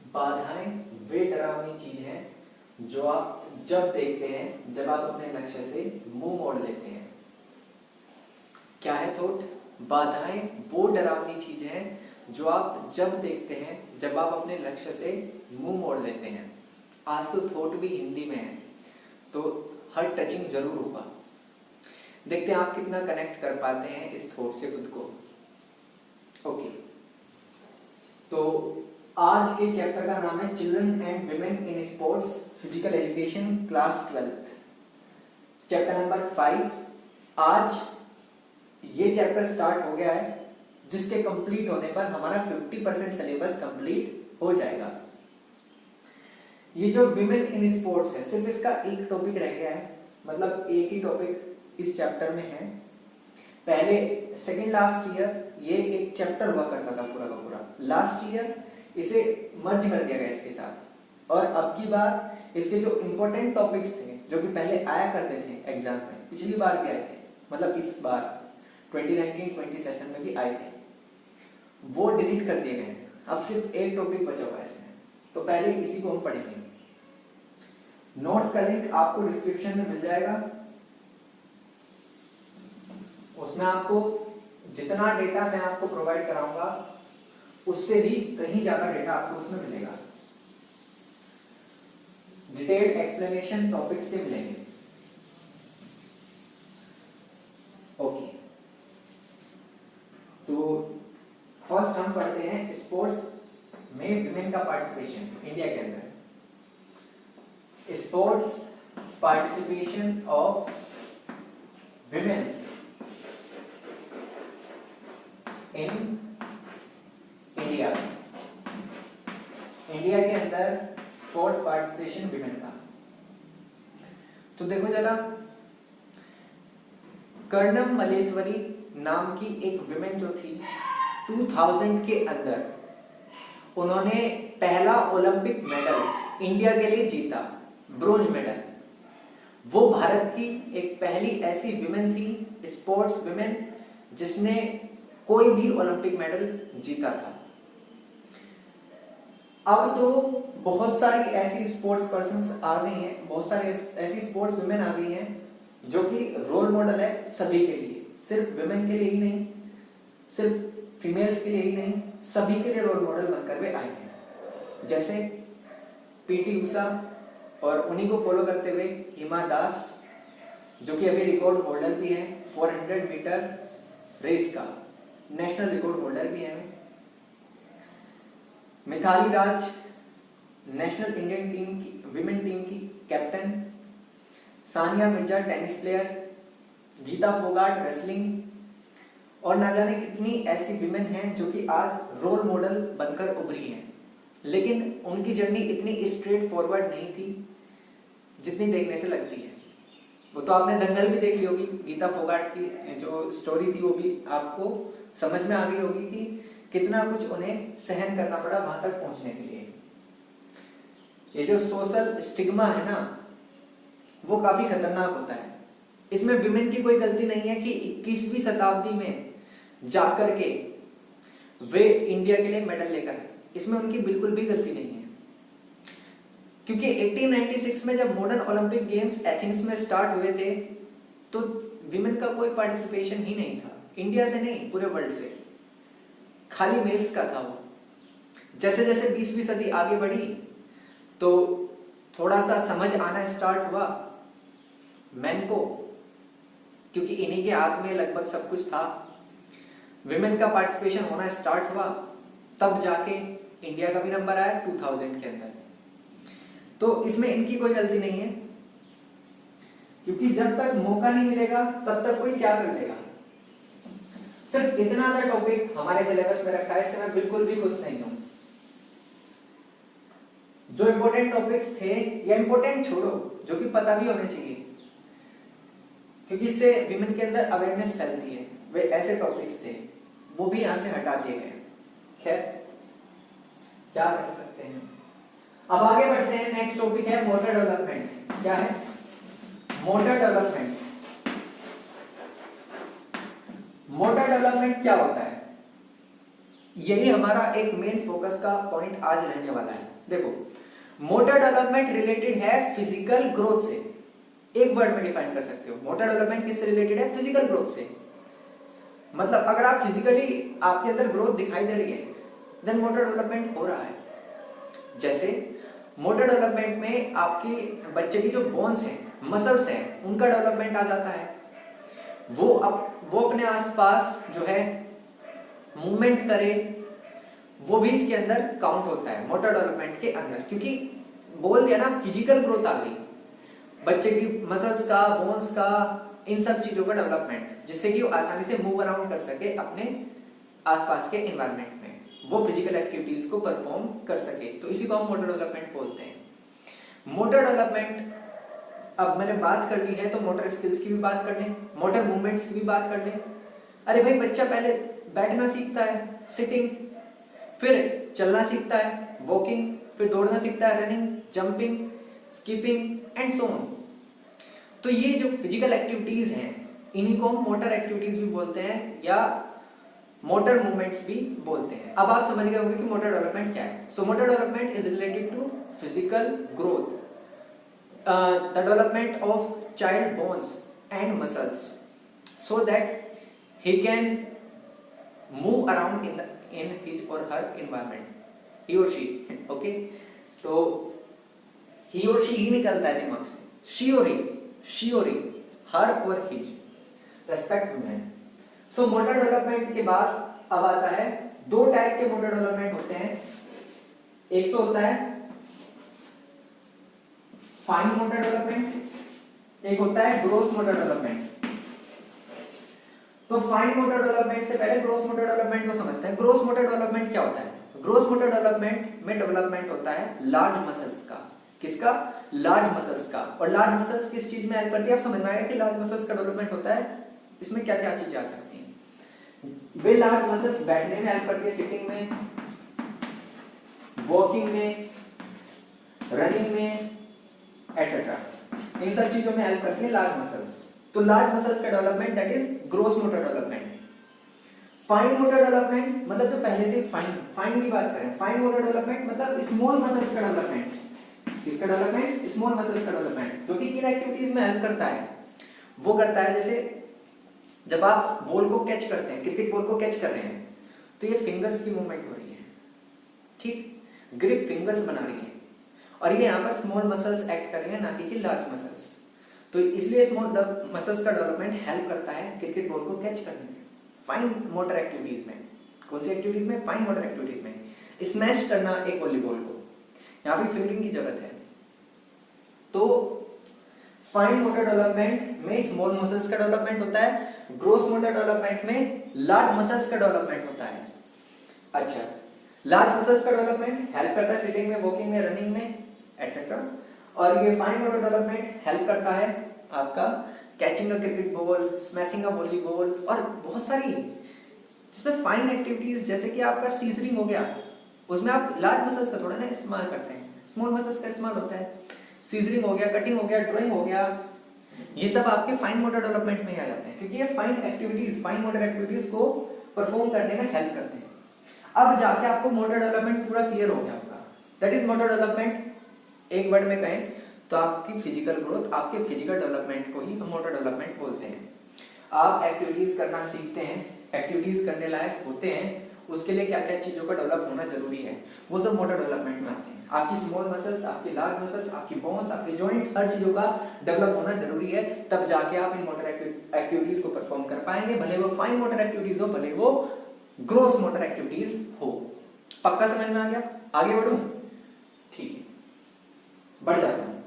बाधाएं वे डरावनी चीज हैं जो आप जब देखते हैं जब आप अपने लक्ष्य से मुंह मोड़ लेते हैं। क्या है थॉट? बाधाएं वो डरावनी चीज हैं जो आप जब देखते हैं जब आप अपने लक्ष्य से मुंह मोड़ लेते हैं। आज तो थॉट भी हिंदी में है तो हर टचिंग जरूर होगा। देखते हैं आप कितना कनेक्ट कर पाते हैं इस थॉट से खुद को। ओके, तो आज के चैप्टर का नाम है children and women in sports physical education class 12th, chapter number 5। आज ये चैप्टर स्टार्ट हो गया है जिसके कंप्लीट होने पर हमारा 50% सिलेबस कंप्लीट हो जाएगा। ये जो विमेन इन स्पोर्ट्स है सिर्फ इसका एक टॉपिक रह गया है, मतलब एक ही टॉपिक इस चैप्टर में है। पहले सेकंड लास्ट ईयर ये एक चैप्टर हुआ करता था पूरा का पूरा, लास्ट ईयर इसे मर्ज कर दिया गया इसके साथ। और अब की बार इसके जो इंपॉर्टेंट टॉपिक्स थे जो कि पहले आया करते थे एग्जाम में, पिछली बार भी आए थे, मतलब इस बार 2019-20 सेशन में भी आए थे, वो डिलीट कर दिए गए हैं। अब सिर्फ एक टॉपिक बचा हुआ है इसमें, तो पहले इसी को हम पढ़ेंगे। नोट्स का लिंक आपको डिस्क्रिप्शन में मिल जाएगा। उसमें आपको जितना डेटा मैं आपको प्रोवाइड कराऊंगा उससे भी कहीं ज्यादा डेटा आपको उसमें मिलेगा। डिटेल्ड एक्सप्लेनेशन टॉपिक्स के मिलेंगे। ओके, तो फर्स्ट हम पढ़ते हैं स्पोर्ट्स में विमेन का पार्टिसिपेशन इंडिया के अंदर। Sports participation of women in India. India के अंदर स्पोर्ट्स पार्टिसिपेशन विमेन का। तो देखो जरा, कर्णम मलेश्वरी नाम की एक विमेन जो थी 2000 के अंदर, उन्होंने पहला ओलंपिक मेडल इंडिया के लिए जीता, ब्रोंज मेडल। वो भारत की एक पहली ऐसी विमेन थी, स्पोर्ट्स विमेन, जिसने कोई भी ओलंपिक मेडल जीता था। अब तो बहुत सारी ऐसी स्पोर्ट्स पर्सन्स आ गई हैं, बहुत सारी ऐसी स्पोर्ट्स विमेन आ गई हैं जो कि रोल मॉडल है सभी के लिए, सिर्फ विमेन के लिए ही नहीं, सिर्फ फीमेल्स के लिए ही नहीं, सभी के लिए रोल मॉडल बनकर वे आए हैं। जैसे पीटी उषा, और उन्हीं को फॉलो करते हुए हिमा दास, जो कि अभी रिकॉर्ड होल्डर भी है 400 मीटर रेस का, नेशनल रिकॉर्ड होल्डर भी है। Mithali Raj, national Indian team की विमेन टीम की captain. Sania Mirza, tennis player. Geeta Phogat, wrestling. और ना जाने कितनी ऐसी विमेन हैं जो कि आज रोल मॉडल बनकर उभरी हैं। लेकिन उनकी जर्नी इतनी स्ट्रेट फॉरवर्ड नहीं थी जितनी देखने से लगती है। वो तो आपने दंगल भी देख ली होगी, गीता फोगाट की जो स्टोरी थी वो भी आपको समझ में आ गई होगी कि कितना कुछ उन्हें सहन करना पड़ा वहां तक पहुंचने के लिए। ये जो सोशल स्टिग्मा है ना, वो काफी खतरनाक होता है। इसमें विमेन की कोई गलती नहीं है कि 21वीं शताब्दी में जाकर के वे इंडिया के लिए मेडल लेकर, इसमें उनकी बिल्कुल भी गलती नहीं है। क्योंकि 1896 में जब मॉडर्न ओलंपिक गेम्स एथेंस में स्टार्ट हुए थे तो विमेन का कोई पार्टिसिपेशन ही नहीं था, इंडिया से नहीं पूरे वर्ल्ड से, खाली मेल्स का था वो। जैसे जैसे 20वीं सदी आगे बढ़ी तो थोड़ा सा समझ आना स्टार्ट हुआ मेन को, क्योंकि इन्हीं के हाथ में लगभग सब कुछ था। विमेन का पार्टिसिपेशन होना स्टार्ट हुआ, तब जाके इंडिया का भी नंबर आया 2000 के अंदर। तो इसमें इनकी कोई गलती नहीं है, क्योंकि जब तक मौका नहीं मिलेगा तब तक कोई क्या कर लेगा। सिर्फ इतना सा टॉपिक हमारे सिलेबस में रखा है, इससे मैं बिल्कुल भी खुश नहीं हूं। जो इंपॉर्टेंट टॉपिक्स थे या इंपॉर्टेंट छोड़ो, जो कि पता भी होने चाहिए, क्योंकि इससे विमेन के अंदर अवेयरनेस फैलती है, वे ऐसे टॉपिक्स थे, वो भी यहां से हटा दिए गए। खैर, क्या कर सकते हैं। अब आगे बढ़ते हैं। नेक्स्ट टॉपिक है मोटर डेवलपमेंट। क्या है? Motor development. मोटर डेवलपमेंट क्या होता है, यही हमारा एक मेन फोकस का पॉइंट आज रहने वाला है। देखो, मोटर डेवलपमेंट रिलेटेड है फिजिकल ग्रोथ से, एक वर्ड में डिफाइन कर सकते हो। मोटर डेवलपमेंट किससे रिलेटेड है? फिजिकल ग्रोथ से। मतलब अगर आप फिजिकली आपके अंदर ग्रोथ दिखाई दे रही है, देन मोटर डेवलपमेंट हो रहा है। जैसे मोटर डेवलपमेंट में आपकी बच्चे की जो बोन्स हैं, मसल्स हैं, उनका डेवलपमेंट आ जाता है। वो अपने आसपास जो है मूवमेंट करे, वो भी इसके अंदर काउंट होता है मोटर डेवलपमेंट के अंदर, क्योंकि बोल दिया ना फिजिकल ग्रोथ आ गई, बच्चे की मसल्स का, बोन्स का, इन सब चीजों का डेवलपमेंट, जिससे कि वो आसानी से मूव अराउंड कर सके अपने आसपास के एनवायरनमेंट में, वो फिजिकल एक्टिविटीज को परफॉर्म कर सके, तो इसी को हम मोटर डेवलपमेंट बोलते हैं। मोटर डेवलपमेंट अब मैंने बात कर ली है, तो मोटर स्किल्स की भी बात कर लें, मोटर मूवमेंट्स की भी बात कर लें। अरे भाई, बच्चा पहले बैठना सीखता है, सिटिंग, फिर चलना सीखता है, वॉकिंग, फिर दौड़ना सीखता है, running, jumping, skipping and so on. तो ये जो फिजिकल एक्टिविटीज हैं, इन्हीं को हम मोटर एक्टिविटीज भी बोलते हैं या मोटर मूवमेंट्स भी बोलते हैं। अब आप समझ गए होंगे कि मोटर डेवलपमेंट क्या है। So motor development is related to physical growth, the development of child bones and muscles, so that he can move around in his or her environment, he or she, okay? तो he or she ही निकलता है दिमाग से, she or he, her और his, respect में। सो motor development के बाद अब आता है, दो टाइप के मोटर डेवलपमेंट होते हैं। एक तो होता है फाइन मोटर डेवलपमेंट, एक होता है ग्रोस मोटर डेवलपमेंट। तो फाइन मोटर डेवलपमेंट से पहले ग्रोस मोटर डेवलपमेंट को समझते हैं। ग्रोस मोटर डेवलपमेंट क्या होता है? ग्रोस मोटर डेवलपमेंट में डेवलपमेंट होता है लार्ज मसल्स का। किसका? लार्ज मसल्स का। और लार्ज मसल्स किस चीज में हेल्प करती है? आप समझ में आएगा कि लार्ज मसल्स का डेवलपमेंट होता है, इसमें क्या क्या चीजें आ सकती हैं। वे लार्ज मसल्स बैठने में हेल्प करती है, सिटिंग में, वॉकिंग में, रनिंग में एटसेट्रा, इन सब चीजों में हेल्प करती है लार्ज मसल्स। तो लार्ज मसल्स का development that is gross motor development. Fine motor development मतलब जो पहले से फाइन की बात करें, फाइन मोटर डेवलपमेंट मतलब स्मॉल मसल्स का डेवलपमेंट। किसका डेवलपमेंट? स्मॉल मसल्स का डेवलपमेंट, जो कि किन एक्टिविटीज में हेल्प करता है? वो करता है जैसे जब आप बॉल को कैच करते हैं, क्रिकेट बॉल को कैच कर रहे हैं, तो ये फिंगर्स की मूवमेंट हो रही है, ठीक, ग्रिप फिंगर्स बना रही है, और ये यहाँ पर स्मॉल मसल्स एक्ट कर रही है, ना कि लार्ज मसल्स। तो इसलिए स्मॉल मसल्स का डेवलपमेंट हेल्प करता है क्रिकेट बॉल को कैच करने में, फाइन मोटर एक्टिविटीज में। कौन सी एक्टिविटीज में? फाइन मोटर एक्टिविटीज में। स्मैश करना एक वॉलीबॉल को, यहाँ भी फिंगरिंग की जरूरत है। तो फाइन मोटर डेवलपमेंट में स्मॉल मसल्स का डेवलपमेंट होता है, ग्रोस मोटर डेवलपमेंट में लार्ज मसल्स का डेवलपमेंट होता है। अच्छा, लार्ज मसल्स का डेवलपमेंट हेल्प करता है सिटिंग में, वॉकिंग में, रनिंग में एटसेट्रा। और ये फाइन मोटर डेवलपमेंट हेल्प करता है आपका catching a cricket ball, smashing a volleyball, और बहुत सारी जिसमें फाइन एक्टिविटीज, जैसे कि आपका सीजरिंग हो गया, उसमें आप लार्ज मसल्स का थोड़ा ना इस्तेमाल करते हैं, स्मॉल मसल्स का इस्तेमाल होता है। सीजरिंग हो गया, कटिंग हो गया, ड्राइंग हो गया, ये सब आपके फाइन मोटर डेवलपमेंट में ही आ जाते हैं, क्योंकि ये fine activities, fine motor activities को परफॉर्म करने में हेल्प करते हैं। अब जाके आपको मोटर डेवलपमेंट पूरा क्लियर हो गया आपका, दैट इज मोटर डेवलपमेंट। एक वर्ड में कहें तो आपकी फिजिकल ग्रोथ, आपके फिजिकल डेवलपमेंट को ही हम मोटर डेवलपमेंट बोलते हैं। आप एक्टिविटीज करना सीखते हैं, एक्टिविटीज करने लायक होते हैं, उसके लिए क्या क्या चीजों का डेवलप होना जरूरी है, वो सब मोटर डेवलपमेंट में आते हैं। आपकी स्मॉल मसल्स, आपकी लार्ज मसल्स, आपकी बोन्स, आपके जॉइंट्स, हर चीजों का डेवलप होना जरूरी है, तब जाके आप इन मोटर एक्टिविटीज को परफॉर्म कर पाएंगे, भले वो फाइन मोटर एक्टिविटीज हो, भले वो ग्रोस मोटर एक्टिविटीज हो। पक्का समझ में आ गया? आगे बढ़ूं? ठीक है, बढ़ जाता हूं।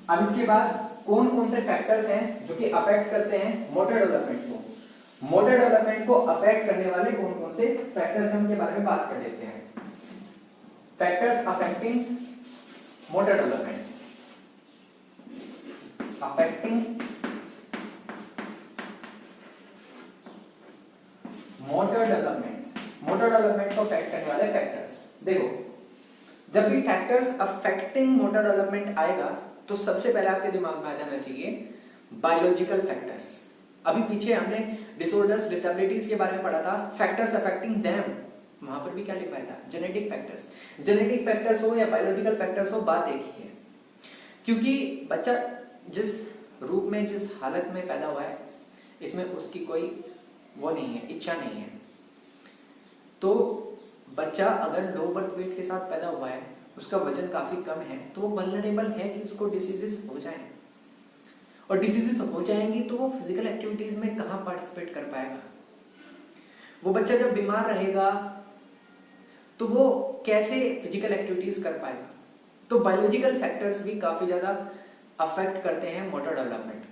अब इसके बाद कौन कौन से फैक्टर्स हैं जो कि अफेक्ट करते हैं मोटर डेवलपमेंट को। मोटर डेवलपमेंट को अफेक्ट करने वाले कौन कौन से फैक्टर्स हैं, उनके बारे में बात कर लेते हैं। Factors affecting motor development, affecting motor development, motor development को अफेक्ट करने वाले फैक्टर्स। देखो, जब भी फैक्टर्स अफेक्टिंग मोटर डेवलपमेंट आएगा तो सबसे पहले आपके दिमाग में आ जाना चाहिए बायोलॉजिकल फैक्टर्स। अभी पीछे हमने डिसऑर्डर्स, डिसेबिलिटीज के बारे में पढ़ा था, फैक्टर्स अफेक्टिंग देम, वहां पर भी क्या लिखवाया था, जेनेटिक फैक्टर्स। जेनेटिक फैक्टर्स हो या बायोलॉजिकल फैक्टर्स हो, बात एक ही है, क्योंकि बच्चा जिस रूप में, जिस हालत में पैदा हुआ है, इसमें उसकी कोई वो नहीं है, इच्छा नहीं है। तो बच्चा अगर लो बर्थ वेट के साथ पैदा हुआ है, उसका वजन काफी कम है, तो वो वल्नरेबल है कि उसको डिसीजेस हो जाएं, और डिसीजेस हो जाएंगी तो वो फिजिकल एक्टिविटीज में कहाँ पार्टिसिपेट कर पाएगा। वो बच्चा जब बीमार रहेगा तो वो कैसे फिजिकल एक्टिविटीज कर पाएगा। तो बायोलॉजिकल फैक्टर्स भी काफी ज्यादा अफेक्ट करते हैं मोटर डेवलपमेंट को।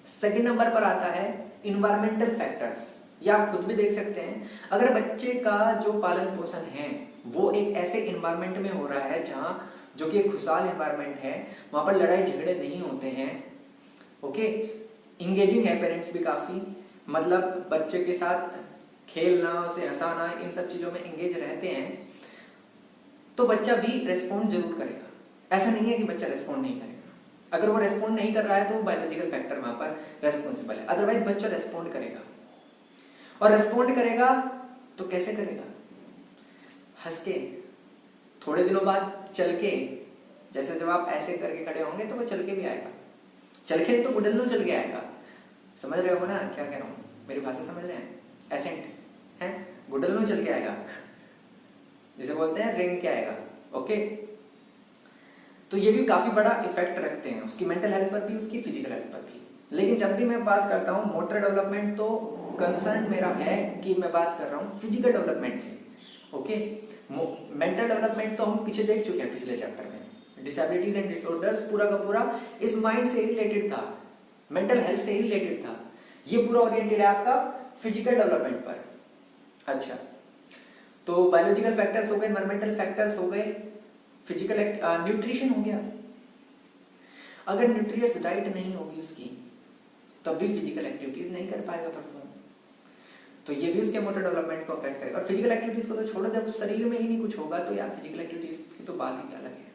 सेकंड नंबर पर आता है इन्वायरमेंटल फैक्टर्स। ये आप खुद भी देख सकते हैं, अगर बच्चे का जो पालन पोषण है वो एक ऐसे इन्वायरमेंट में हो रहा है जहाँ, जो कि एक खुशहाल इन्वायरमेंट है, वहाँ पर लड़ाई झगड़े नहीं होते हैं, ओके, इंगेजिंग है पेरेंट्स भी काफ़ी, मतलब बच्चे के साथ खेलना, उसे हंसाना, इन सब चीज़ों में इंगेज रहते हैं, तो बच्चा भी रेस्पॉन्ड जरूर करेगा। ऐसा नहीं है कि बच्चा रेस्पॉन्ड नहीं करेगा। अगर वो रेस्पॉन्ड नहीं कर रहा है तो बायोलॉजिकल फैक्टर वहाँ पर रेस्पॉन्सिबल है, अदरवाइज बच्चा रेस्पॉन्ड करेगा। और रेस्पॉन्ड करेगा तो कैसे करेगा, हंस के, थोड़े दिनों बाद चल के, जैसे जब आप ऐसे करके खड़े होंगे तो वो चल के भी आएगा। चल के तो गुडल्लो चल के आएगा, समझ रहे हो ना क्या कह रहा हूँ, मेरी भाषा समझ रहे हैं, एसेंट है, गुडल्लो चल के आएगा, जिसे बोलते हैं रिंग के आएगा, ओके। तो ये भी काफी बड़ा इफेक्ट रखते हैं उसकी मेंटल हेल्थ पर भी, उसकी फिजिकल हेल्थ पर भी। लेकिन जब भी मैं बात करता हूँ मोटर डेवलपमेंट, तो कंसर्न मेरा है कि मैं बात कर रहा हूँ फिजिकल डेवलपमेंट से, ओके। मेंटल डेवलपमेंट तो हम पीछे देख चुके हैं पिछले चैप्टर में, डिसेबिलिटीज एंड डिसऑर्डर्स पूरा का पूरा इस माइंड से रिलेटेड था, मेंटल हेल्थ से ही रिलेटेड था। ये पूरा ओरिएंटेड है आपका फिजिकल डेवलपमेंट पर। अच्छा, तो बायोलॉजिकल फैक्टर्स हो गए, एनवायरमेंटल फैक्टर्स हो गए, फिजिकल न्यूट्रिशन हो गया। अगर न्यूट्रियस डाइट नहीं होगी उसकी, तब भी फिजिकल एक्टिविटीज नहीं कर पाएगा परफॉर्म, तो ये भी उसके मोटर डेवलपमेंट को अफेक्ट करेगा। और फिजिकल एक्टिविटीज को तो छोड़ो, जब शरीर में ही नहीं कुछ होगा तो यार फिजिकल एक्टिविटीज की तो बात ही अलग है।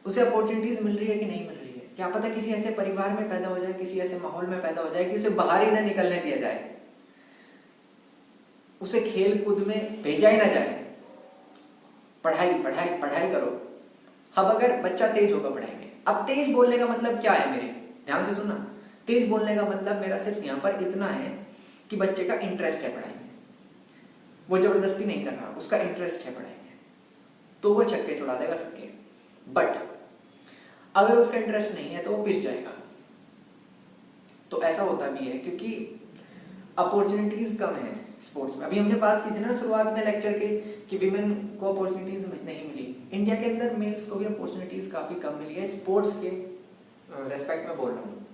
उसे अपॉर्चुनिटीज मिल रही है कि नहीं मिल रही है, क्या पता किसी ऐसे परिवार में पैदा हो जाए, किसी ऐसे माहौल में पैदा हो जाए कि उसे बाहर ही ना निकलने दिया जाए, उसे खेल कूद में भेजा ही ना जाए, पढ़ाई पढ़ाई पढ़ाई करो। अब अगर बच्चा तेज होगा पढ़ाई में, अब तेज बोलने का मतलब क्या है, मेरे ध्यान से सुनना, तेज बोलने का मतलब मेरा सिर्फ यहाँ पर इतना है कि बच्चे का इंटरेस्ट है पढ़ाई में, वो जबरदस्ती नहीं कर रहा, उसका इंटरेस्ट है पढ़ाई में, तो वो छक्के छुड़ा देगा सबके। बट अगर उसका इंटरेस्ट नहीं है तो वो पिस जाएगा। तो ऐसा होता भी है क्योंकि अपॉर्चुनिटीज कम है स्पोर्ट्स में। अभी हमने बात की थी ना शुरुआत में लेक्चर के कि विमेन को अपॉर्चुनिटीज नहीं मिली, इंडिया के अंदर मेल्स को भी अपॉर्चुनिटीज काफी कम मिली है स्पोर्ट्स के रेस्पेक्ट में बोल रहा हूँ।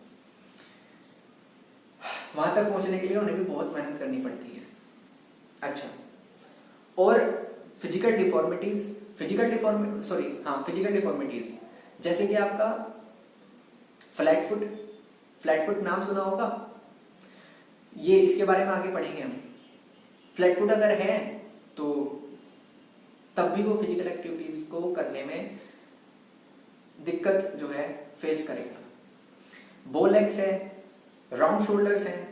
वहां तक पहुंचने के लिए उन्हें भी बहुत मेहनत करनी पड़ती है। अच्छा, और फिजिकल डिफॉर्मिटीज जैसे कि आपका फ्लैट फुट नाम सुना होगा, ये इसके बारे में आगे पढ़ेंगे हम। फ्लैट फुट अगर है तो तब भी वो फिजिकल एक्टिविटीज को करने में दिक्कत जो है फेस करेगा। बो लेग्स है, राउंड शोल्डर्स हैं,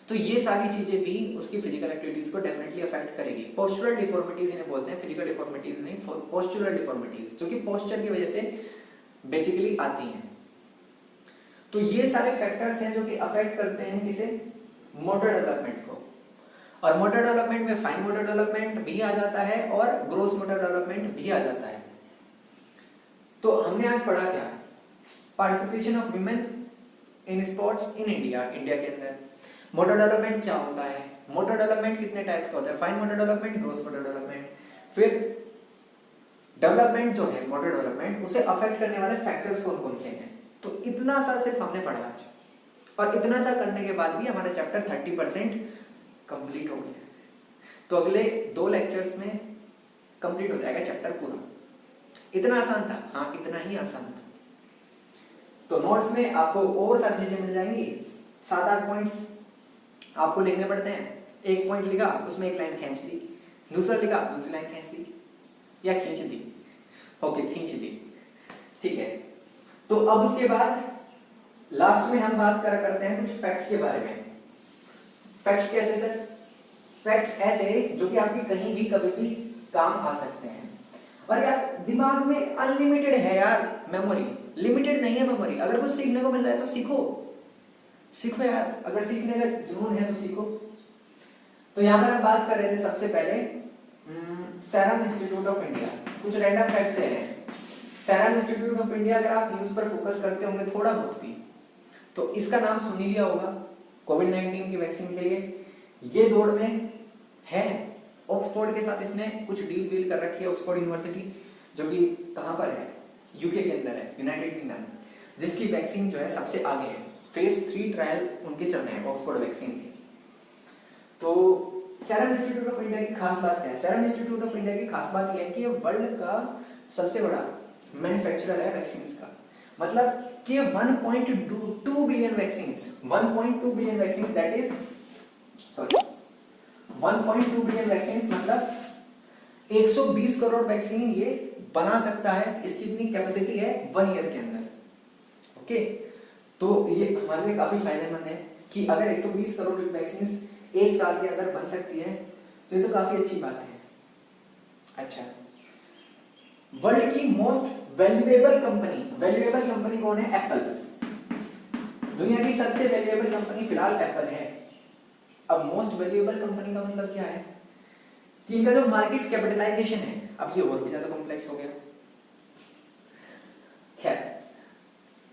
तो ये सारी चीजें भी उसकी फिजिकल एक्टिविटीज को डेफिनेटली अफेक्ट करेगी। पोस्चरल डिफॉर्मिटीज इन्हें बोलते हैं, फिजिकल डिफॉर्मिटीज नहीं, पोस्चरल डिफॉर्मिटीज, जो कि पोस्चर की वजह से बेसिकली आती हैं। तो ये सारे फैक्टर्स हैं जो कि अफेक्ट करते हैं किसे, मोटर डेवलपमेंट को। और मोटर डेवलपमेंट में फाइन मोटर डेवलपमेंट भी आ जाता है और ग्रोस मोटर डेवलपमेंट भी आ जाता है। तो हमने आज पढ़ा क्या, participation of women in sports in India के अंदर। मोटर डेवलपमेंट क्या होता है, मोटर डेवलपमेंट कितने टाइप्स का होता है, fine motor development, gross motor development. फिर डेवलपमेंट जो है मोटर डेवलपमेंट, उसे अफेक्ट करने वाले फैक्टर्स कौन कौन से हैं। तो इतना सा सिर्फ हमने पढ़ा आज, और इतना सा करने के बाद भी हमारा चैप्टर 30% कंप्लीट हो गया। तो अगले 2 लेक्चर्स में कंप्लीट हो जाएगा चैप्टर पूरा। इतना आसान था, हाँ इतना ही आसान था। तो नोट्स में आपको और सारी चीजें मिल जाएंगी, 7-8 पॉइंट्स आपको लिखने पड़ते हैं। एक पॉइंट लिखा, उसमें एक लाइन खींच दी, दूसरा लिखा, दूसरी लाइन खींच दी या खींच दी, ओके खींच दी, ठीक है। तो अब उसके बाद लास्ट में हम बात करा करते हैं कुछ फैक्ट्स के बारे में। फैक्ट्स कैसे सर, फैक्ट्स ऐसे जो कि आपके कहीं भी कभी भी काम आ सकते हैं। और यार दिमाग में अनलिमिटेड है यार मेमोरी, लिमिटेड नहीं है मेमोरी। अगर कुछ सीखने को मिल रहा है तो सीखो, सीखो यार, अगर सीखने का जुनून है तो सीखो। तो यहाँ पर हम बात कर रहे थे सबसे पहले सेरम इंस्टीट्यूट ऑफ इंडिया। कुछ रैंडम फैक्ट्स ले रहे हैं। सेरम इंस्टीट्यूट ऑफ इंडिया, अगर आप न्यूज पर फोकस करते होंगे थोड़ा बहुत भी, तो इसका नाम सुन ही लिया होगा कोविड-19 की वैक्सीन के लिए। ये दौड़ में है, ऑक्सफोर्ड के साथ इसने कुछ डील कर रखी है, ऑक्सफोर्ड यूनिवर्सिटी, जो कि कहाँ पर है, यूके के अंदर है, यूनाइटेड किंगडम, जिसकी वैक्सीन जो है सबसे आगे है। फेज 3 ट्रायल उनके चल रहे हैं ऑक्सफोर्ड वैक्सीन के। तो सेरम इंस्टीट्यूट ऑफ इंडिया की खास बात क्या है? सेरम इंस्टीट्यूट ऑफ इंडिया की खास बात यह है कि ये वर्ल्ड का सबसे बड़ा मैन्युफैक्चरर है वैक्सीन का। मतलब कि 1.2 billion vaccine, 1.2 billion vaccine, that is sorry 1.2 billion vaccine, मतलब 120 करोड़ वैक्सीन ये बना सकता है। इसकी इतनी कैपेसिटी है 1 ईयर के अंदर। ओके, तो ये हमारे लिए काफी फायदेमंद है कि अगर 120 करोड़ वैक्सीन 1 साल के अंदर बन सकती है तो ये तो काफी अच्छी बात है। अच्छा, वर्ल्ड की मोस्ट वैल्यूएबल कंपनी कौन है? एप्पल। दुनिया की सबसे वैल्यूएबल कंपनी फिलहाल एप्पल है। अब मोस्ट वैल्यूएबल कंपनी का मतलब क्या है कि इनका जो मार्केट कैपिटलाइजेशन है, अब ये और भी ज्यादा कॉम्प्लेक्स हो गया। खैर,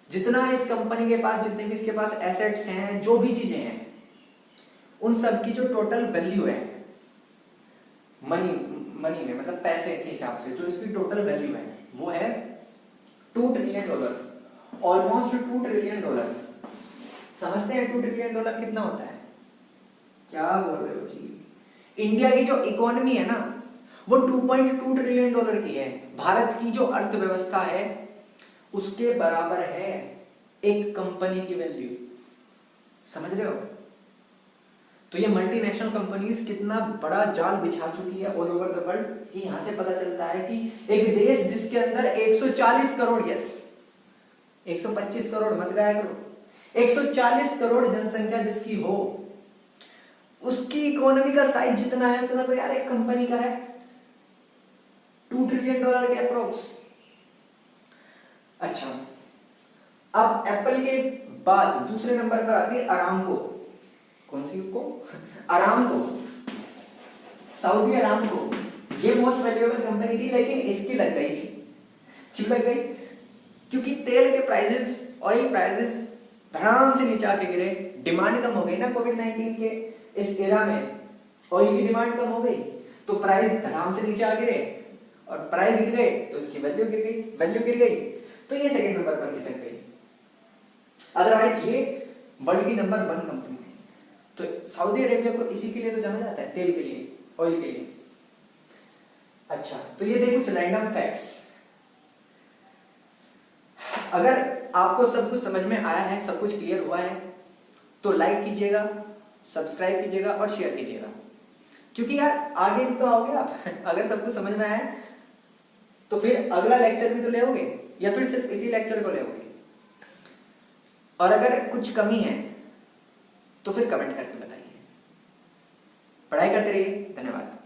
जितना इस कंपनी के पास, जितने भी इसके पास एसेट्स हैं, जो भी चीजें हैं, उन सब की जो टोटल वैल्यू है मनी में, मतलब पैसे के हिसाब से जो इसकी टोटल वैल्यू है वो है $2 ट्रिलियन, ऑलमोस्ट $2 ट्रिलियन। समझते हैं $2 ट्रिलियन कितना होता है? क्या बोल रहे हो जी? इंडिया की जो इकोनॉमी है ना वो $2.2 ट्रिलियन की है। भारत की जो अर्थव्यवस्था है उसके बराबर है एक कंपनी की वैल्यू। समझ रहे हो? तो ये मल्टीनेशनल कंपनीज कितना बड़ा जाल बिछा चुकी है ऑल ओवर द वर्ल्ड, कि यहां से पता चलता है कि एक देश जिसके अंदर 140 करोड़, यस 125 करोड़ मत गाया करो, 140 करोड़ जनसंख्या जिसकी हो, उसकी इकोनॉमी का साइज जितना है उतना तो यार एक कंपनी का है, $2 ट्रिलियन के अप्रोक्स। अच्छा, अब एप्पल के बाद दूसरे नंबर पर आती है अरामको। कौन सी को? Aramco, Saudi Aramco. ये मोस्ट वैल्यूएबल कंपनी थी, लेकिन इसकी लग गई। क्यों लग गई? क्योंकि तेल के प्राइसेस, ऑयल प्राइसेस धड़ाम से नीचे आके गिरे, डिमांड कम हो गई ना कोविड-19 के इस एरा में, ऑयल की डिमांड कम हो गई तो प्राइस धड़ाम से नीचे आ गिरे, और प्राइस गिर गए तो इसकी वैल्यू गिर गई, तो ये सेकंड नंबर पर खिसक गई। अदरवाइज ये वर्ल्ड की नंबर 1 कंपनी थी। तो सऊदी अरेबिया को इसी के लिए तो जाना जाता है, तेल के लिए, ऑयल के लिए। अच्छा, तो ये थे कुछ रैंडम फैक्ट्स। अगर आपको सब कुछ समझ में आया है, सब कुछ क्लियर हुआ है, तो लाइक कीजिएगा, सब्सक्राइब कीजिएगा और शेयर कीजिएगा, क्योंकि यार आगे भी तो आओगे आप। अगर सब कुछ समझ में आया तो फिर अगला लेक्चर भी तो लेओगे, या फिर सिर्फ इसी लेक्चर को लेओगे। और अगर कुछ कमी है तो फिर कमेंट करके बताइए। पढ़ाई करते रहिए। धन्यवाद।